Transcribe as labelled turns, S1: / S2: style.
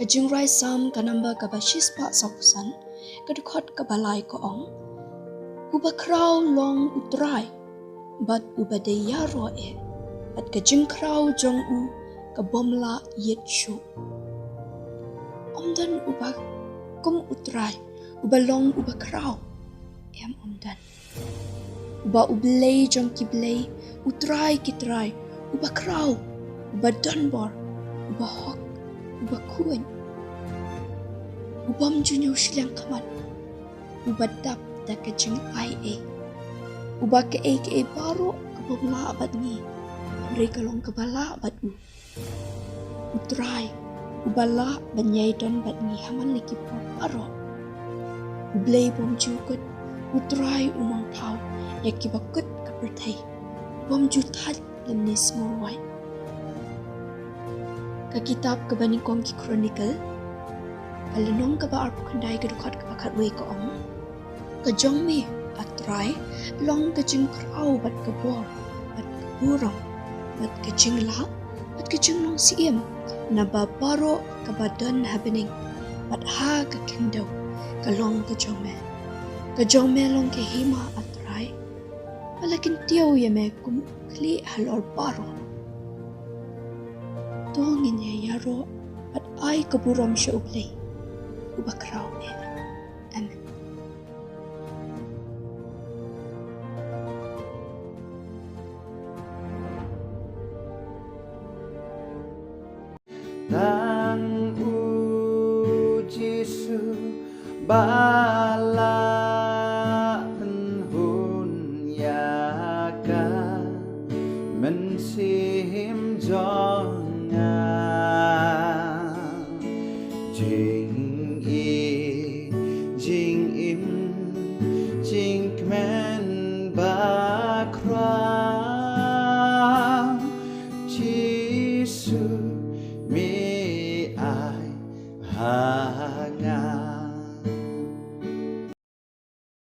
S1: Kajingrai sam kanamba kabashis pa saukusan, kadukot kabalay ko ong, ubakraw long utray, bat ubadaya roe, at kajingkraw jong u kabomla yetshu. Omdan ubak kum utray, ubalong ubakraw, omdan. Uba ublay jong kiblay, utray kitray, ubakraw, ubadonbor, ubahok, ubakuan. Ubam junyo silang kamat, ubadap da kajing ai e. Uba ke baro kabomla abad ni, mereka long kabala abad u. Utray, ubala banyay don bad ni haman lagi baro. Ublay bom jukut, utray umang tau, yakibakut kapertai, bom jutat lemni small white. Ka kitab kabanikong ki chronicle, kalanong ka ba arpo kanday kadukot kabakat way ka ong, kajong me atray, long kajing kraw bat kabor, bat kaburong, bat kajing la, bat kajing long siem, nababaro kabadon happening, bat ha kakindaw, kalong kajong me long kahima atray, palakin tiyaw yame kum kli halor baro. Tongin niya yaro at ay kaburam siya ublay. Ubakraw niya. Amen.
S2: Tang u Jisu bala hun yaka mensim jong Jing